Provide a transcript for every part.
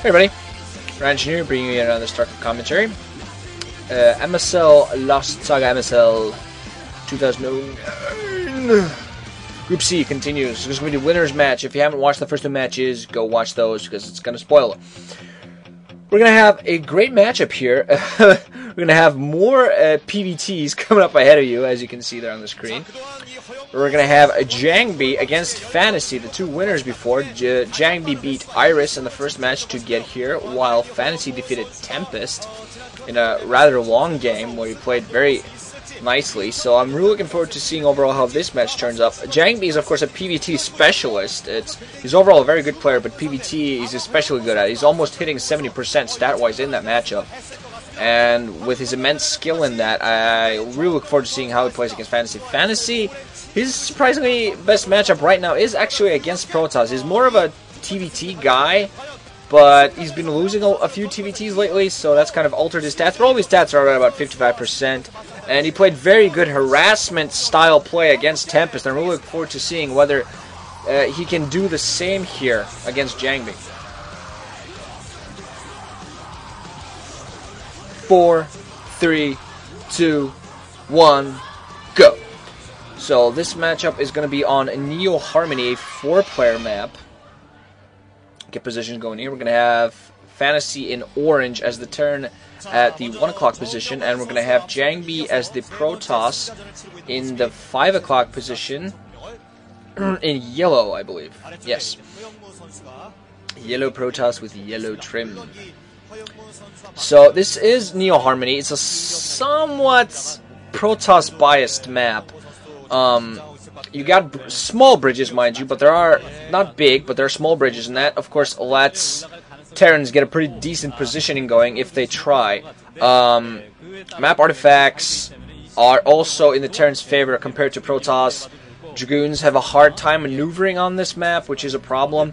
Hey everybody, Ranch here, bringing you another StarCraft commentary. MSL lost Saga MSL 2009. Group C continues. There's going to be the winners match. If you haven't watched the first two matches, go watch those because it's going to spoil it. We're going to have a great matchup here. We're going to have more PVTs coming up ahead of you, as you can see there on the screen. We're going to have a JangBi against Fantasy, the two winners before. JangBi beat Iris in the first match to get here, while Fantasy defeated Tempest in a rather long game where he played very nicely. So I'm really looking forward to seeing overall how this match turns up. JangBi is of course a PVT specialist. He's overall a very good player, but PVT he's especially good at. He's almost hitting 70% stat-wise in that matchup. And with his immense skill in that, I really look forward to seeing how he plays against Fantasy. Fantasy, his surprisingly best matchup right now is actually against Protoss. He's more of a TVT guy, but he's been losing a few TVTs lately, so that's kind of altered his stats. But all his stats are about 55%. And he played very good harassment-style play against Tempest. I'm really looking forward to seeing whether he can do the same here against JangBi. 4, 3, 2, 1, go. So this matchup is going to be on Neo Harmony, a 4-player map. Get positions going here. We're going to have Fantasy in orange as the turn at the 1 o'clock position, and we're going to have JangBi as the Protoss in the 5 o'clock position in yellow, I believe. Yes. Yellow Protoss with yellow trim. So this is Neo Harmony. It's a somewhat Protoss biased map. You got small bridges, mind you, but there are not big, but there are small bridges, and that of course lets Terrans get a pretty decent positioning going if they try. Map artifacts are also in the Terrans' favor compared to Protoss. Dragoons have a hard time maneuvering on this map, which is a problem.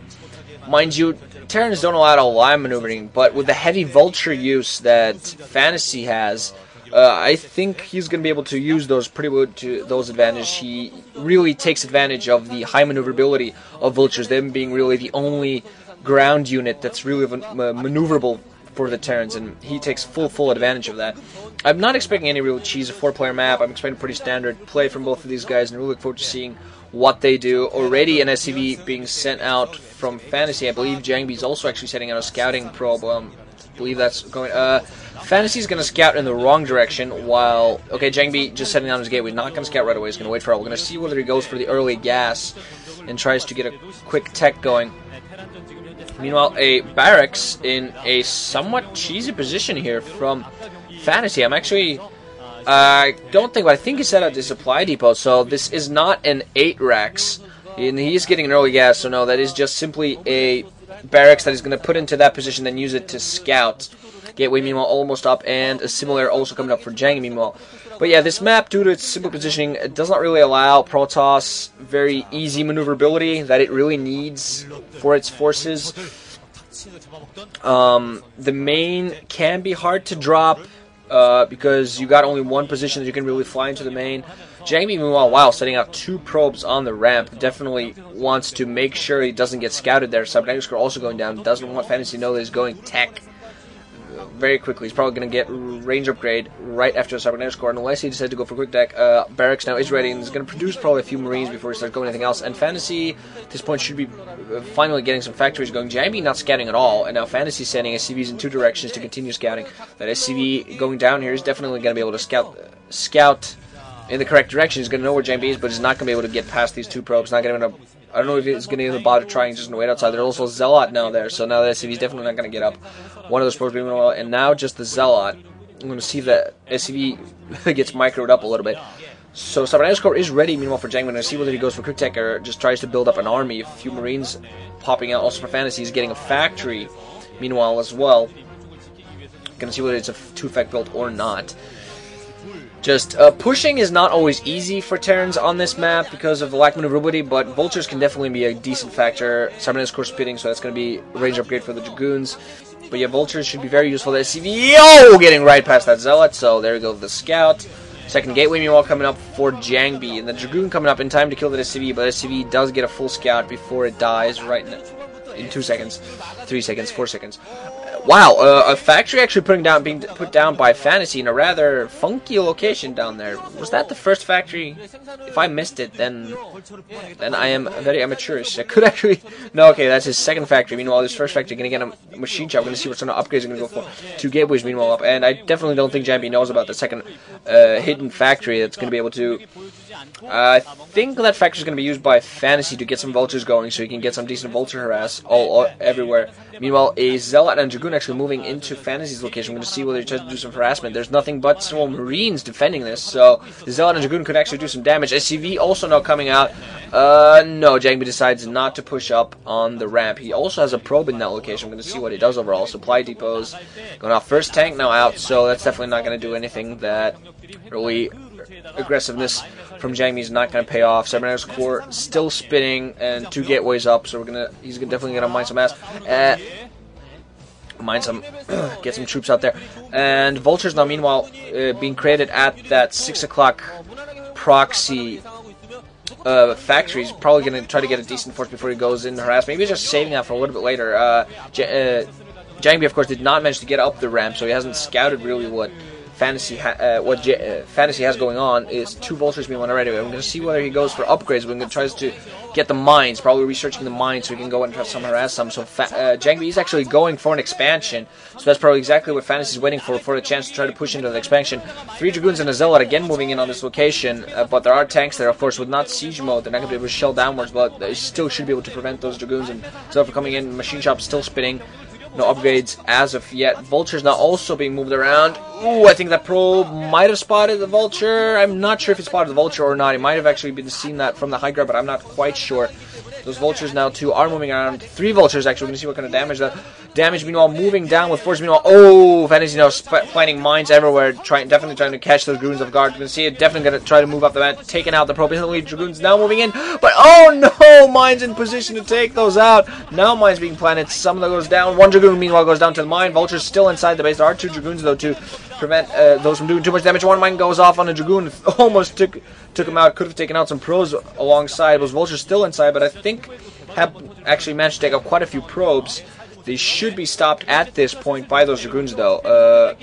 Mind you, Terrans don't allow a line maneuvering, but with the heavy vulture use that Fantasy has, I think he's going to be able to use those pretty well to those advantages. He really takes advantage of the high maneuverability of vultures, them being really the only ground unit that's really maneuverable for the Terrans, and he takes full advantage of that. I'm not expecting any real cheese, a 4-player map. I'm expecting pretty standard play from both of these guys, and really look forward to seeing what they do. Already an SCV being sent out from Fantasy. I believe JangBi is also actually sending out a scouting probe. I believe that's going. Fantasy's going to scout in the wrong direction, while JangBi just setting down his gateway. Not going to scout right away. He's going to wait for it. We're going to see whether he goes for the early gas and tries to get a quick tech going. Meanwhile, a barracks in a somewhat cheesy position here from Fantasy. I think he set out the supply depot, so this is not an 8 racks. And he is getting an early gas, so no, that is just simply a barracks that he's going to put into that position, then use it to scout. Gateway, meanwhile, almost up, and a similar also coming up for JangBi, meanwhile. But yeah, this map, due to its simple positioning, it does not really allow Protoss very easy maneuverability that it really needs for its forces. The main can be hard to drop because you got only one position that you can really fly into the main. JangBi, meanwhile, setting out 2 probes on the ramp, definitely wants to make sure he doesn't get scouted there. Cybernetic score also going down, doesn't want Fantasy to know that he's going tech very quickly. He's probably going to get range upgrade right after the cybernetic score, unless he decides to go for quick deck. Barracks now is ready and is going to produce probably a few Marines before he starts going anything else. And Fantasy at this point should be finally getting some factories going. JangBi not scouting at all, and now Fantasy sending SCVs in 2 directions to continue scouting. That SCV going down here is definitely going to be able to scout in the correct direction. He's going to know where JangBi is, but he's not going to be able to get past these 2 probes. Not going to. I don't know if he's going to even bother trying, just going to wait outside. There's also a Zealot now there, so now the SCV's definitely not going to get up. One of those probes being well, and now just the Zealot. I'm going to see if that SCV gets microed up a little bit. So Cybernetic Core is ready, meanwhile, for JangBi. I'm going to see whether he goes for quick tech or just tries to build up an army. A few Marines popping out. Also for Fantasy, he's getting a factory, meanwhile, as well. Going to see whether it's a 2-fact build or not. Just pushing is not always easy for Terrans on this map because of the lack of maneuverability, but vultures can definitely be a decent factor. Cybernetic core spitting, so that's going to be a range upgrade for the Dragoons. But yeah, vultures should be very useful. The SCV, getting right past that Zealot, so there we go, the Scout. Second gateway, meanwhile, coming up for JangBi, and the Dragoon coming up in time to kill the SCV, but SCV does get a full Scout before it dies right now. in 2 seconds, 3 seconds, 4 seconds. Wow, a factory actually being put down by Fantasy in a rather funky location down there. Was that the first factory? If I missed it, then I am very amateurish. I could actually... No, okay, that's his second factory. Meanwhile, this first factory going to get a machine shop. We're going to see what sort of upgrades are going to go for. 2 gateways, meanwhile, up. And I definitely don't think JangBi knows about the second hidden factory that's going to be able to... I think that factory is going to be used by Fantasy to get some vultures going, so he can get some decent vulture harass everywhere. Meanwhile, a Zealot and Dragoon actually moving into Fantasy's location. We're going to see whether he tries to do some harassment. There's nothing but small Marines defending this, so the Zealot and Dragoon could actually do some damage. SCV also now coming out. No, JangBi decides not to push up on the ramp. He also has a probe in that location. We're going to see what he does overall. Supply depots going off. First tank now out, so that's definitely not going to do anything that really... Aggressiveness from JangBi is not going to pay off. Cybernetic's core still spinning, and 2 gateways up, so he's definitely going to mine some ass. Get some troops out there. And vultures now, meanwhile, being created at that 6 o'clock proxy factory. He's probably going to try to get a decent force before he goes in and harass. Maybe he's just saving that for a little bit later. JangBi, of course, did not manage to get up the ramp, so he hasn't scouted really what Fantasy has going on. Is 2 vultures being won already. I'm going to see whether he goes for upgrades. We're going to try to get the mines, probably researching the mines so we can go and try some harass some. So JangBi is actually going for an expansion, so that's probably exactly what Fantasy is waiting for the chance to try to push into the expansion. 3 Dragoons and a Zealot again moving in on this location, but there are tanks there, of course, with not siege mode. They're not going to be able to shell downwards, but they still should be able to prevent those Dragoons and Zealot from coming in. Machine shop still spinning. No upgrades as of yet. Vulture's now also being moved around. Ooh, I think that probe might have spotted the vulture. I'm not sure if it spotted the vulture or not. It might have actually been seen that from the high ground, but I'm not quite sure. Those vultures now, too, are moving around. 3 vultures, actually. We're going to see what kind of damage that... Damage, meanwhile, moving down with force. Meanwhile, oh, Fantasy now planting mines everywhere. Definitely trying to catch those Dragoons off guard. We're going to see it. Definitely going to try to move up the map. Taking out the probe. Instantly, Dragoons now moving in. But, oh, no! Mines in position to take those out. Now mines being planted. Some of them goes down. 1 Dragoon, meanwhile, goes down to the mine. Vulture's still inside the base. There are 2 Dragoons, though, to prevent those from doing too much damage. 1 mine goes off on a Dragoon. Almost took him out. Could have taken out some pros alongside. Those vultures still inside, but I think have actually managed to take out quite a few probes. They should be stopped at this point by those Dragoons, though.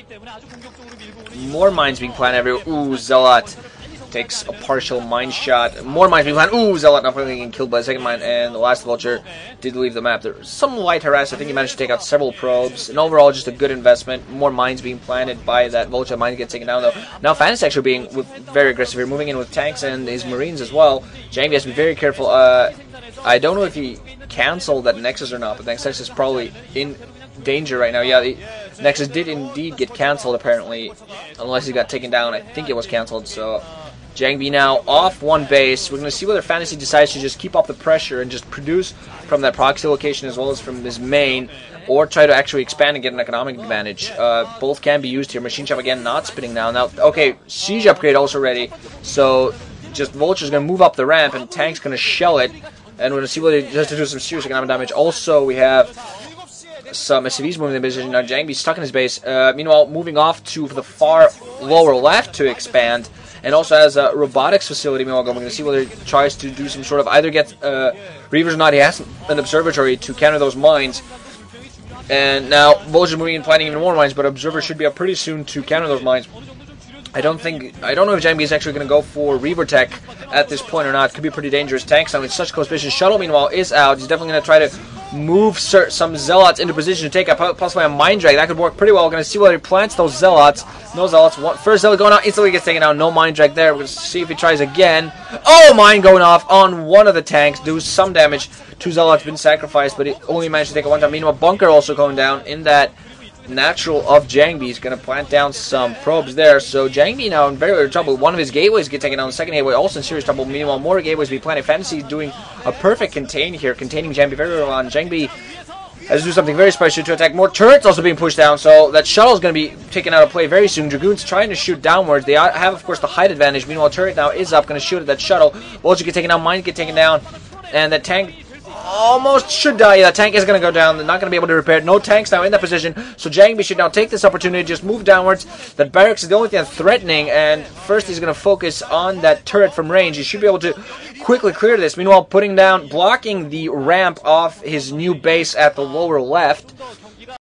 More mines being planted everywhere. Ooh, Zealot takes a partial mine shot. More mines being planted. Ooh, Zealot not finally getting killed by the second mine, and the last vulture did leave the map. There was some light harass. I think he managed to take out several probes, and overall just a good investment. More mines being planted by that vulture. Mines get taken down, though. Now Fantasy actually being very aggressive here, moving in with tanks and his Marines as well. JangBi has to be very careful. I don't know if he canceled that Nexus or not, but Nexus is probably in danger right now. Yeah, the Nexus did indeed get canceled, apparently, unless he got taken down. I think it was canceled, so JangBi now off 1 base. We're going to see whether Fantasy decides to just keep up the pressure and just produce from that proxy location as well as from his main, or try to actually expand and get an economic advantage. Both can be used here. Machine shop again not spinning now. Now, okay, siege upgrade also ready, so just Vulture's going to move up the ramp and Tank's going to shell it. And we're going to see whether he has to do some serious economic damage. Also, we have some SCVs moving in the position. Now, JangBi's stuck in his base. Meanwhile, moving off to the far lower left to expand. And also has a robotics facility. Meanwhile, we're going to see whether he tries to do some sort of... Either get Reavers or not. He has an observatory to counter those mines. And now, Vulture's moving and planting even more mines. But Observer should be up pretty soon to counter those mines. I don't know if JangBi is actually going to go for Reaver Tech at this point or not. Could be pretty dangerous. Tanks now in such close position. Shuttle, meanwhile, is out. He's definitely going to try to move some Zealots into position to take out possibly a Mine Drag. That could work pretty well. We're going to see whether he plants those Zealots. No Zealots. First Zealot going out, instantly gets taken out. No Mine Drag there. We're going to see if he tries again. Oh, Mine going off on one of the tanks. Do some damage. 2 Zealots been sacrificed, but he only managed to take it 1 time. Meanwhile, Bunker also going down in that natural of JangBi. Is going to plant down some probes there. So JangBi now in very trouble. One of his gateways get taken down. The second gateway also in serious trouble. Meanwhile, more gateways be planted. Fantasy doing a perfect contain here, containing JangBi very well on. JangBi has to do something very special to attack. More turrets also being pushed down, so that shuttle is going to be taken out of play very soon. Dragoons trying to shoot downwards. They have, of course, the height advantage. Meanwhile, turret now is up, going to shoot at that shuttle. Vulture get taken down, mines get taken down, and that tank... almost should die. That tank is going to go down. They're not going to be able to repair it. No tanks now in that position. So JangBi should now take this opportunity to just move downwards. That barracks is the only thing that's threatening. And first he's going to focus on that turret from range. He should be able to quickly clear this. Meanwhile, blocking the ramp off his new base at the lower left.